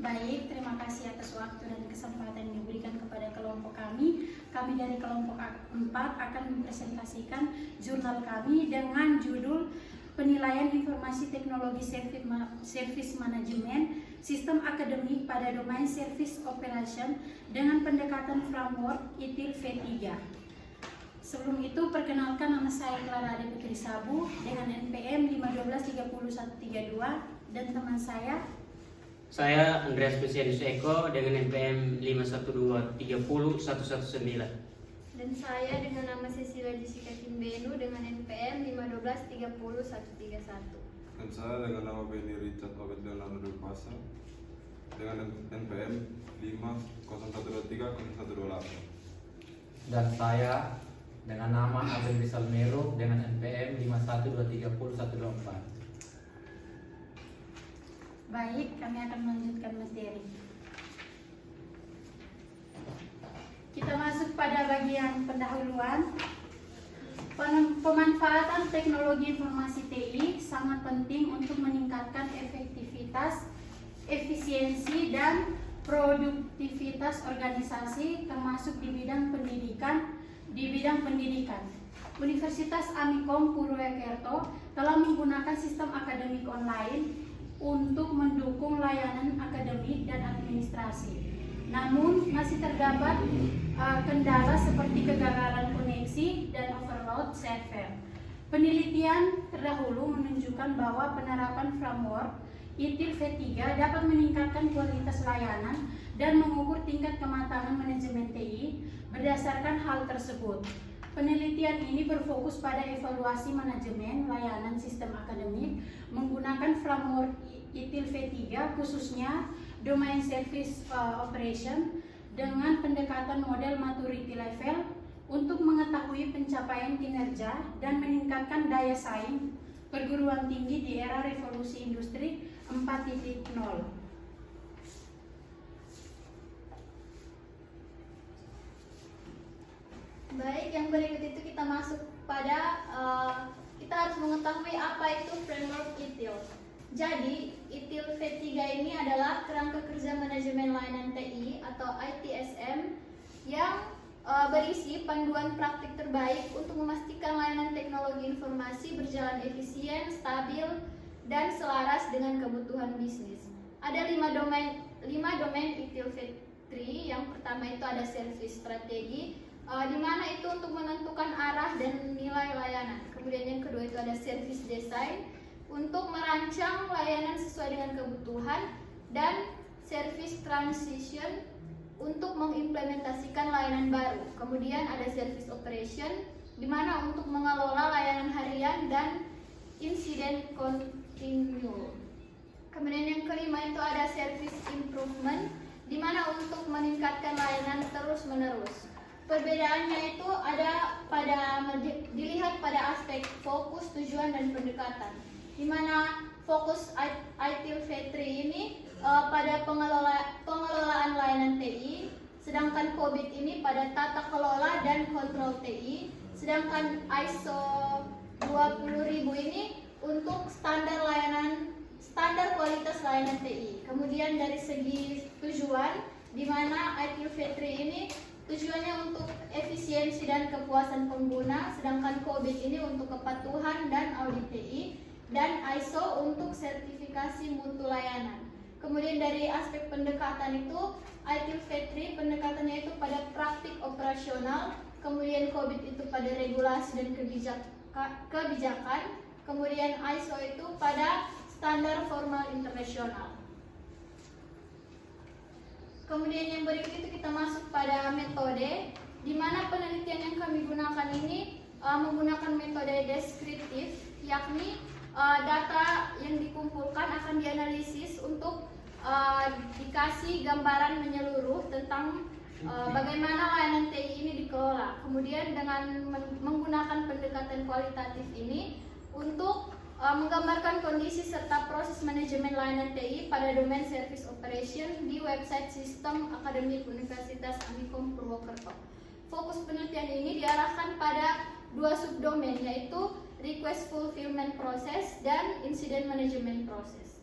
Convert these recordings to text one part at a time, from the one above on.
Baik, terima kasih atas waktu dan kesempatan yang diberikan kepada kelompok kami. Kami dari kelompok 4 akan mempresentasikan jurnal kami dengan judul Penilaian Informasi Teknologi Service Management Sistem Akademik pada Domain Service Operation dengan pendekatan framework ITIL V3. Sebelum itu, perkenalkan, nama saya Clara Ade Putri Sabu dengan NPM 512303132 dan teman Saya Andreas Mesianus Eko dengan NPM 512301119. Dan saya dengan nama Cecilia Jessica Kimbenu dengan NPM 512301131. Dan saya dengan nama Benny Richard Obed Leonardo Dulpasa dengan NPM 501230128. Dan saya dengan nama Abel Rizal Mero dengan NPM 512301124. Baik, kami akan melanjutkan materi. Kita masuk pada bagian pendahuluan. Pemanfaatan teknologi informasi TI sangat penting untuk meningkatkan efektivitas, efisiensi, dan produktivitas organisasi, termasuk di bidang pendidikan. Universitas Amikom Purwokerto telah menggunakan sistem akademik online untuk mendukung layanan akademik dan administrasi. Namun masih terdapat kendala seperti kegagalan koneksi dan overload server. Penelitian terdahulu menunjukkan bahwa penerapan framework ITIL V3 dapat meningkatkan kualitas layanan dan mengukur tingkat kematangan manajemen TI berdasarkan hal tersebut. Penelitian ini berfokus pada evaluasi manajemen layanan sistem akademik menggunakan framework ITIL V3, khususnya Domain Service Operation, dengan pendekatan model maturity level untuk mengetahui pencapaian kinerja dan meningkatkan daya saing perguruan tinggi di era revolusi industri 4.0. Baik, yang berikut itu kita masuk pada kita harus mengetahui apa itu framework ITIL. Jadi, ITIL V3 ini adalah kerangka kerja manajemen layanan TI atau ITSM yang berisi panduan praktik terbaik untuk memastikan layanan teknologi informasi berjalan efisien, stabil, dan selaras dengan kebutuhan bisnis. Ada 5 domain ITIL V3. Yang pertama itu ada service strategi, di mana itu untuk menentukan arah dan nilai layanan. Kemudian yang kedua itu ada service design untuk merancang layanan sesuai dengan kebutuhan, dan service transition untuk mengimplementasikan layanan baru. Kemudian ada service operation di mana untuk mengelola layanan harian dan insiden continue. Kemudian yang kelima itu ada service improvement di mana untuk meningkatkan layanan terus-menerus. Perbedaannya itu ada dilihat pada aspek fokus, tujuan, dan pendekatan. Di mana fokus ITIL V3 ini pada pengelolaan layanan TI, sedangkan COVID ini pada tata kelola dan kontrol TI, sedangkan ISO 20000 ini untuk standar kualitas layanan TI. Kemudian dari segi tujuan, di mana ITIL V3 ini tujuannya untuk efisiensi dan kepuasan pengguna, sedangkan COVID ini untuk kepatuhan dan audit TI, dan ISO untuk sertifikasi mutu layanan. Kemudian dari aspek pendekatan itu, ITIL V3 pendekatannya itu pada praktik operasional, kemudian COVID itu pada regulasi dan kebijakan, kemudian ISO itu pada standar formal internasional. Kemudian yang berikut itu kita masuk pada metode, di mana penelitian yang kami gunakan ini menggunakan metode deskriptif, yakni data yang dikumpulkan akan dianalisis untuk dikasih gambaran menyeluruh tentang bagaimana layanan TI ini dikelola. Kemudian dengan menggunakan pendekatan kualitatif ini untuk menggambarkan kondisi serta proses manajemen layanan TI pada domain service operation di website sistem akademik Universitas Amikom Purwokerto. Fokus penelitian ini diarahkan pada 2 subdomain, yaitu request fulfillment process dan incident management process.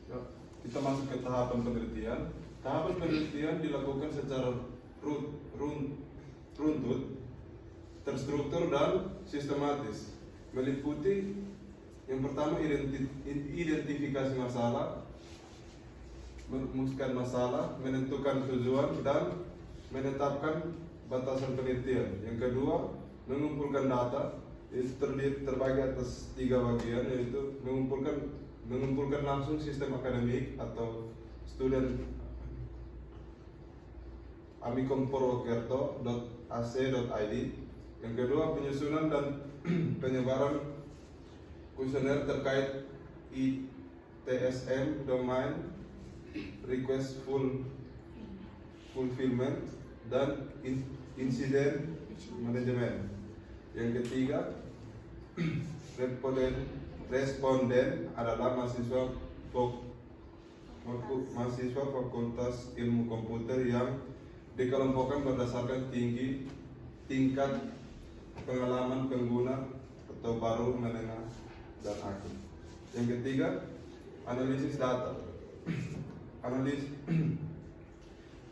Ya, kita masuk ke tahapan penelitian. Tahapan penelitian dilakukan secara runtut, terstruktur dan sistematis, meliputi yang pertama identifikasi masalah, merumuskan masalah, menentukan tujuan, dan menetapkan batasan penelitian. Yang kedua, mengumpulkan data. Itu terbagi atas 3 bagian, yaitu mengumpulkan langsung sistem akademik atau student amikom.ac.id. Yang kedua, penyusunan dan penyebaran kuesioner terkait ITSM domain request fulfillment dan incident management. Yang ketiga, responden adalah mahasiswa Fakultas Ilmu Komputer yang dikelompokkan berdasarkan tingkat pengalaman pengguna atau baru, menengah, dan akhir. Yang ketiga, analisis data.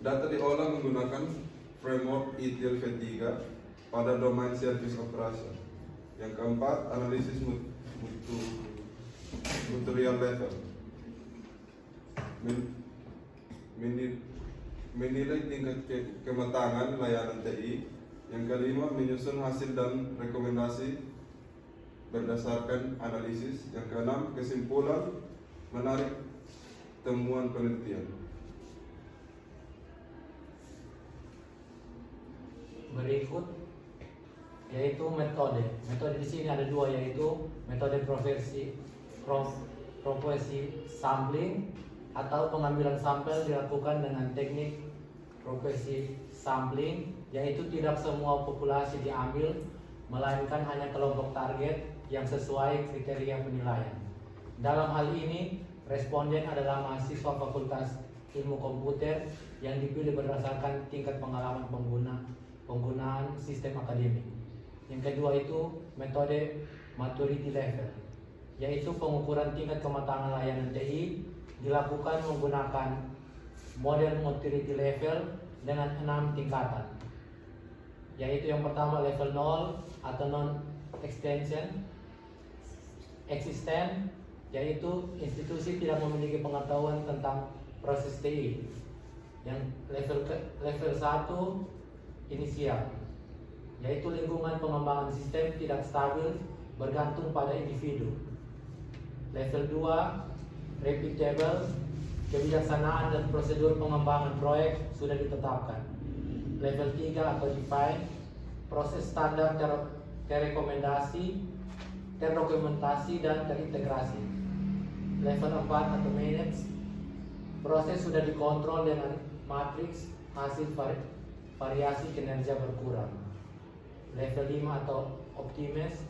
Data diolah menggunakan framework ETL V3 pada domain service operation. Yang keempat, analisis material level. Menilai tingkat kematangan layanan TI. Yang kelima, menyusun hasil dan rekomendasi berdasarkan analisis. Yang keenam, kesimpulan, menarik temuan penelitian. Berikut yaitu metode. Metode di sini ada 2, yaitu metode profesi sampling atau pengambilan sampel dilakukan dengan teknik profesi sampling, yaitu tidak semua populasi diambil, melainkan hanya kelompok target yang sesuai kriteria penilaian. Dalam hal ini, responden adalah mahasiswa Fakultas Ilmu Komputer yang dipilih berdasarkan tingkat pengalaman penggunaan sistem akademik. Yang kedua itu metode maturity level, yaitu pengukuran tingkat kematangan layanan TI dilakukan menggunakan model maturity level dengan 6 tingkatan, yaitu yang pertama level 0 atau non-existent, yaitu institusi tidak memiliki pengetahuan tentang proses TI. Yang level 1 inisial, yaitu lingkungan pengembangan sistem tidak stabil, bergantung pada individu. Level 2 repeatable, kebijaksanaan dan prosedur pengembangan proyek sudah ditetapkan. Level 3 atau define, proses standar terdokumentasi dan terintegrasi. Level 4 atau manage, proses sudah dikontrol dengan matriks hasil variasi kinerja berkurang. Level 5 atau optimize,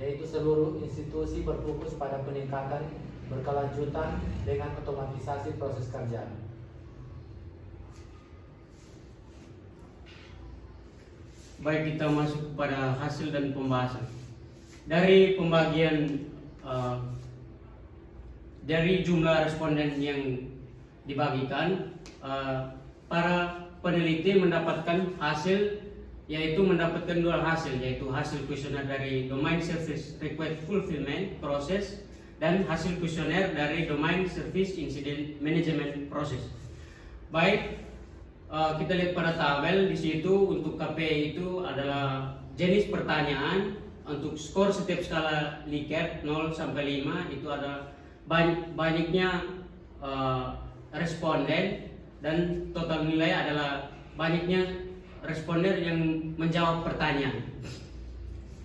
yaitu seluruh institusi berfokus pada peningkatan berkelanjutan dengan otomatisasi proses kerja. Baik, kita masuk pada hasil dan pembahasan. Dari pembagian dari jumlah responden yang dibagikan, para peneliti mendapatkan hasil, yaitu mendapatkan 2 hasil, yaitu hasil kuesioner dari Domain Service Request Fulfillment Process dan hasil kuesioner dari Domain Service Incident Management Process. Baik, kita lihat pada tabel di situ. Untuk KPI itu adalah jenis pertanyaan. Untuk skor setiap skala Likert 0 sampai 5 itu ada banyaknya responden, dan total nilai adalah banyaknya responden yang menjawab pertanyaan.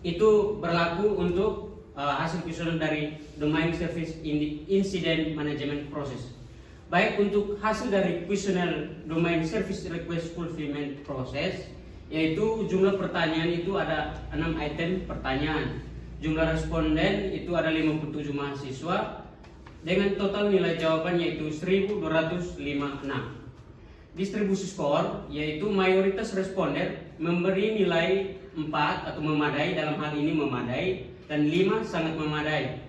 Itu berlaku untuk hasil kuesioner dari Domain Service Incident Management Process. Baik, untuk hasil dari kuesioner Domain Service Request Fulfillment Process, yaitu jumlah pertanyaan itu ada 6 item pertanyaan. Jumlah responden itu ada 57 mahasiswa dengan total nilai jawaban yaitu 1256. Distribusi skor, yaitu mayoritas responden memberi nilai 4 atau memadai, dalam hal ini memadai, dan 5 sangat memadai.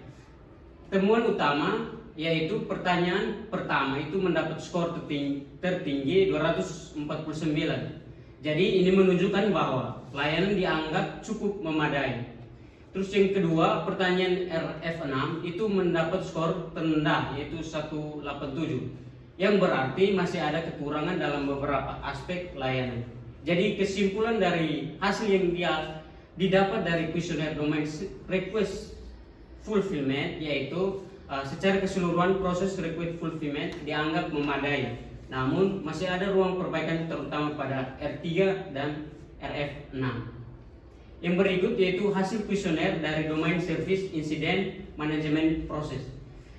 Temuan utama, yaitu pertanyaan pertama itu mendapat skor tertinggi 249. Jadi ini menunjukkan bahwa layanan dianggap cukup memadai. Terus yang kedua, pertanyaan RF6 itu mendapat skor terendah yaitu 187, yang berarti masih ada kekurangan dalam beberapa aspek layanan. Jadi kesimpulan dari hasil yang dia didapat dari kuesioner domain request fulfillment yaitu secara keseluruhan proses request fulfillment dianggap memadai. Namun masih ada ruang perbaikan terutama pada R3 dan RF6. Yang berikut yaitu hasil kuesioner dari domain service incident management process.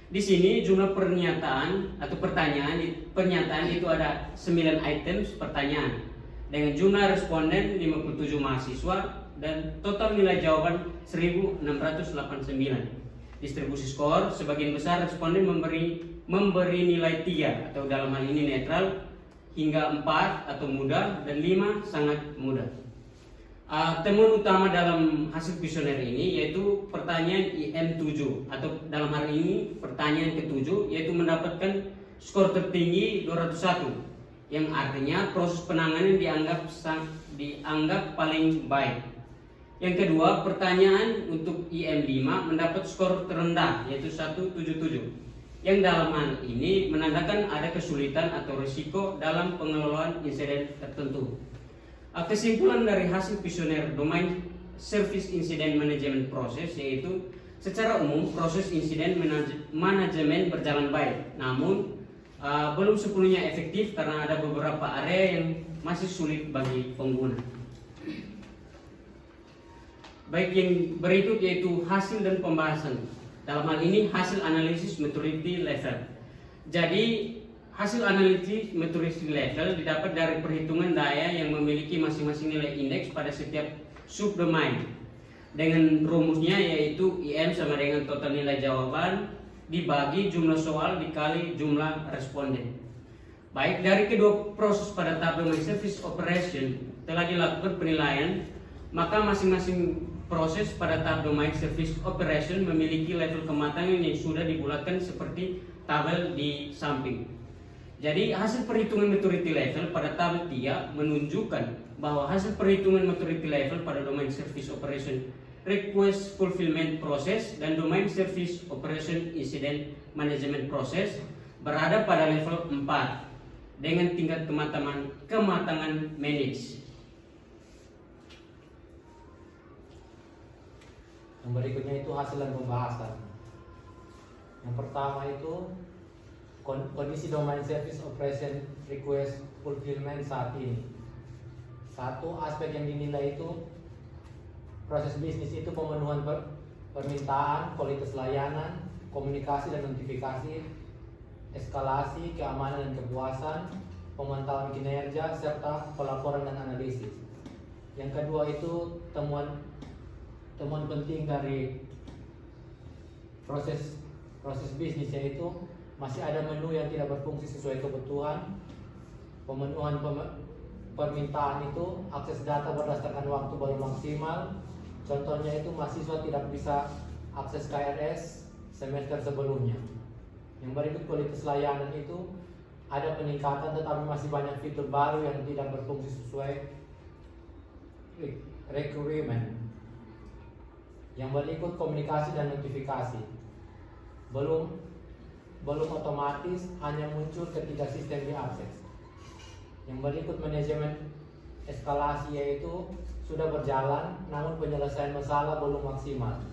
Di sini jumlah pernyataan atau pernyataan itu ada 9 items pertanyaan dengan jumlah responden 57 mahasiswa dan total nilai jawaban 1689. Distribusi skor, sebagian besar responden memberi nilai 3 atau dalam hal ini netral, hingga 4 atau mudah, dan 5 sangat mudah. Temuan utama dalam hasil kuesioner ini yaitu pertanyaan IM7 atau dalam hal ini pertanyaan ke-7 yaitu mendapatkan skor tertinggi 201, yang artinya proses penanganan dianggap paling baik. Yang kedua, pertanyaan untuk IM5 mendapat skor terendah yaitu 177, yang dalam hal ini menandakan ada kesulitan atau risiko dalam pengelolaan insiden tertentu. Kesimpulan dari hasil kuesioner domain service incident management process yaitu secara umum proses insiden manajemen berjalan baik, namun belum sepenuhnya efektif karena ada beberapa area yang masih sulit bagi pengguna. Baik, yang berikut yaitu hasil dan pembahasan. Dalam hal ini hasil analisis maturity level. Jadi hasil analisis maturity level didapat dari perhitungan daya yang memiliki masing-masing nilai indeks pada setiap subdomain. Dengan rumusnya yaitu IM sama dengan total nilai jawaban dibagi jumlah soal dikali jumlah responden. Baik, dari kedua proses pada tahap domain service operation telah dilakukan penilaian, maka masing-masing proses pada tahap domain service operation memiliki level kematangan yang sudah dibulatkan seperti tabel di samping. Jadi hasil perhitungan maturity level pada tabel 3 menunjukkan bahwa hasil perhitungan maturity level pada domain service operation request fulfillment process dan domain service operation incident management process berada pada level 4 dengan tingkat kematangan manage. Yang berikutnya itu hasil dan pembahasan. Yang pertama itu kondisi domain service operation request fulfillment saat ini. Satu aspek yang dinilai itu proses bisnis itu pemenuhan permintaan, kualitas layanan, komunikasi dan notifikasi, eskalasi, keamanan dan kepuasan, pemantauan kinerja, serta pelaporan dan analisis. Yang kedua itu temuan penting dari proses bisnis, yaitu masih ada menu yang tidak berfungsi sesuai kebutuhan, pemenuhan permintaan itu, akses data berdasarkan waktu belum maksimal. Contohnya itu mahasiswa tidak bisa akses KRS semester sebelumnya. Yang berikut kualitas layanan itu ada peningkatan tetapi masih banyak fitur baru yang tidak berfungsi sesuai requirement. Yang berikut komunikasi dan notifikasi belum otomatis, hanya muncul ketika sistem diakses. Yang berikut manajemen eskalasi yaitu sudah berjalan namun penyelesaian masalah belum maksimal.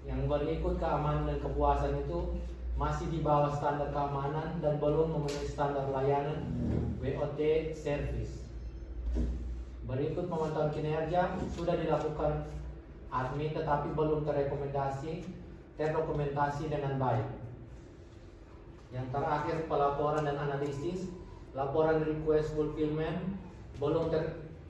Yang berikut keamanan dan kepuasan itu masih di bawah standar keamanan dan belum memenuhi standar layanan WOT service. Berikut pemantauan kinerja sudah dilakukan admin tetapi belum terdokumentasi dengan baik. Yang terakhir pelaporan dan analisis, laporan request fulfillment belum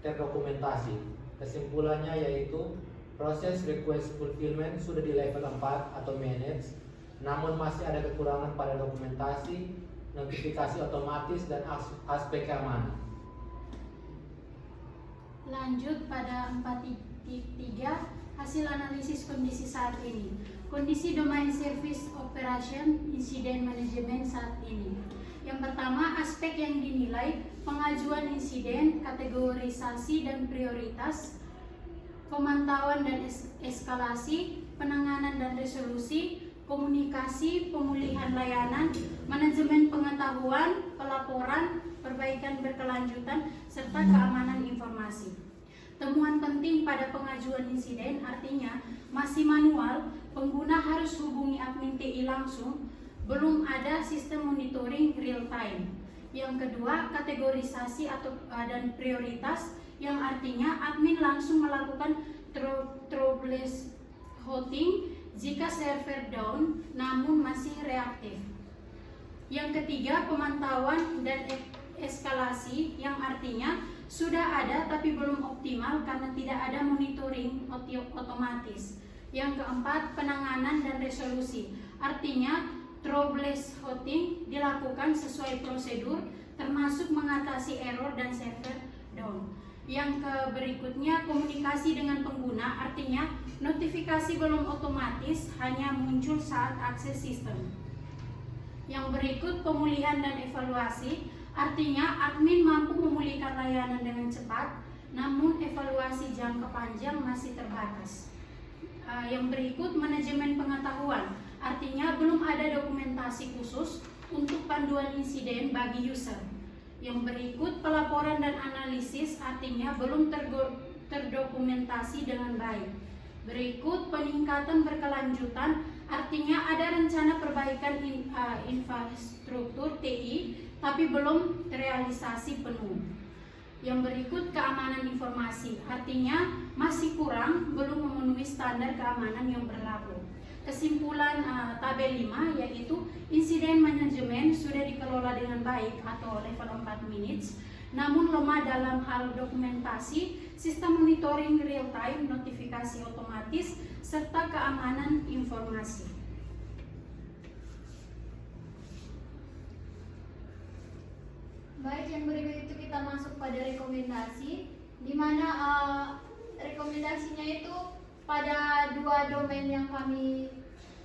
terdokumentasi. Kesimpulannya yaitu proses request fulfillment sudah di level 4 atau manage, namun masih ada kekurangan pada dokumentasi, notifikasi otomatis dan aspek keamanan. Lanjut pada 4.3 hasil analisis kondisi saat ini. kondisi domain service operation incident management saat ini. Yang pertama, aspek yang dinilai: pengajuan insiden, kategorisasi dan prioritas, pemantauan dan eskalasi, penanganan dan resolusi, komunikasi, pemulihan layanan, manajemen pengetahuan, pelaporan, perbaikan berkelanjutan, serta keamanan informasi. Temuan penting pada pengajuan insiden artinya masih manual, pengguna harus hubungi admin TI langsung, belum ada sistem monitoring real time. Yang kedua, kategorisasi dan prioritas, yang artinya admin langsung melakukan troubleshooting jika server down namun masih reaktif. Yang ketiga, pemantauan dan eskalasi, yang artinya sudah ada tapi belum optimal karena tidak ada monitoring otomatis. Yang keempat, penanganan dan resolusi, artinya troubleshooting dilakukan sesuai prosedur termasuk mengatasi error dan server down. Yang berikutnya, komunikasi dengan pengguna, artinya notifikasi belum otomatis, hanya muncul saat akses sistem. Yang berikut, pemulihan dan evaluasi, artinya admin mampu memulihkan layanan dengan cepat, namun evaluasi jangka panjang masih terbatas. Yang berikut, manajemen pengetahuan, artinya belum ada dokumentasi khusus untuk panduan insiden bagi user. Yang berikut, pelaporan dan analisis, artinya belum terdokumentasi dengan baik. Berikut, peningkatan berkelanjutan, artinya ada rencana perbaikan infrastruktur TI tapi belum terrealisasi penuh. Yang berikut, keamanan informasi, artinya masih kurang, belum memenuhi standar keamanan yang berlaku. Kesimpulan tabel 5 yaitu insiden manajemen sudah dikelola dengan baik atau level 4 minutes, namun lemah dalam hal dokumentasi, sistem monitoring real time, notifikasi otomatis, serta keamanan informasi. Baik, yang berikut itu kita masuk pada rekomendasi, di mana rekomendasinya itu pada dua domain yang kami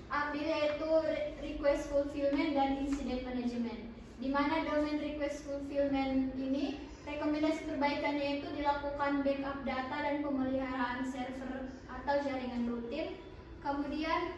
ambil, yaitu request fulfillment dan incident management. Di mana domain request fulfillment ini rekomendasi perbaikannya itu dilakukan backup data dan pemeliharaan server atau jaringan rutin. Kemudian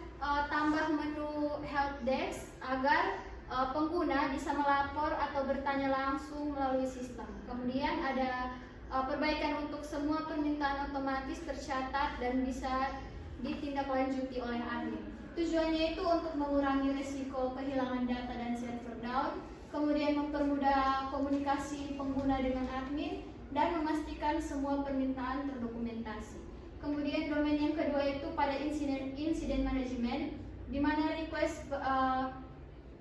tambah menu help desk agar pengguna bisa melapor atau bertanya langsung melalui sistem. Kemudian ada perbaikan untuk semua permintaan otomatis tercatat dan bisa ditindaklanjuti oleh admin. Tujuannya itu untuk mengurangi risiko kehilangan data dan server down, kemudian mempermudah komunikasi pengguna dengan admin, dan memastikan semua permintaan terdokumentasi. Kemudian domain yang kedua itu pada incident management, di mana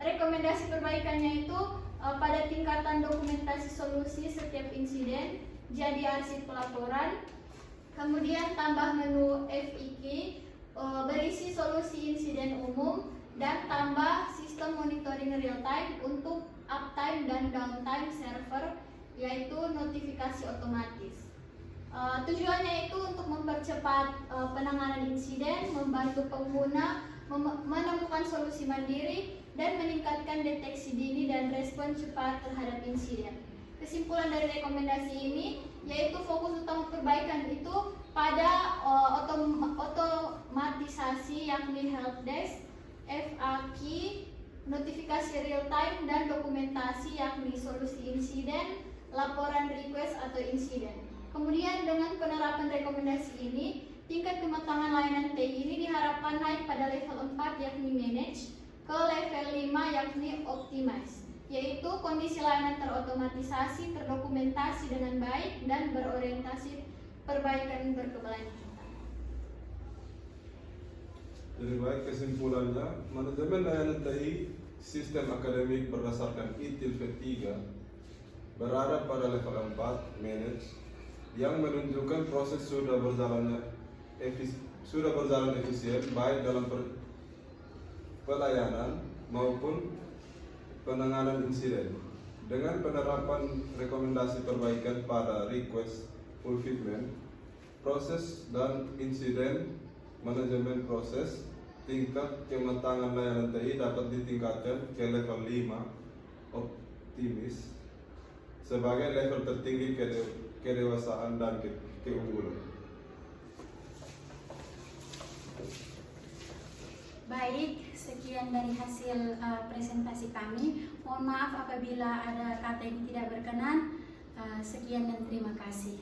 rekomendasi perbaikannya itu pada tingkatan dokumentasi solusi setiap insiden, jadi arsip pelaporan, kemudian tambah menu FIQ, berisi solusi insiden umum, dan tambah sistem monitoring real time untuk uptime dan downtime server, yaitu notifikasi otomatis. Tujuannya itu untuk mempercepat penanganan insiden, membantu pengguna menemukan solusi mandiri, dan meningkatkan deteksi dini dan respon cepat terhadap insiden. Kesimpulan dari rekomendasi ini yaitu fokus utama perbaikan itu pada otomatisasi, yakni helpdesk, FAQ, notifikasi real time, dan dokumentasi, yakni solusi insiden, laporan request atau insiden. Kemudian dengan penerapan rekomendasi ini, tingkat kematangan layanan TI ini diharapkan naik pada level 4 yakni manage, ke level 5 yakni optimize, yaitu kondisi layanan terotomatisasi, terdokumentasi dengan baik, dan berorientasi perbaikan berkelanjutan. Jadi baik, kesimpulannya, manajemen layanan TI sistem akademik berdasarkan ITIL V3 berada pada level 4 manage, yang menunjukkan proses sudah berjalan efisien baik dalam pelayanan maupun penanganan insiden. Dengan penerapan rekomendasi perbaikan pada request fulfillment, proses dan insiden manajemen proses, tingkat kematangan layanan TI dapat ditingkatkan ke level 5 optimis sebagai level tertinggi kedewasaan dan keunggulan. Baik, sekian dari hasil presentasi kami. Mohon maaf apabila ada kata yang tidak berkenan. Sekian dan terima kasih.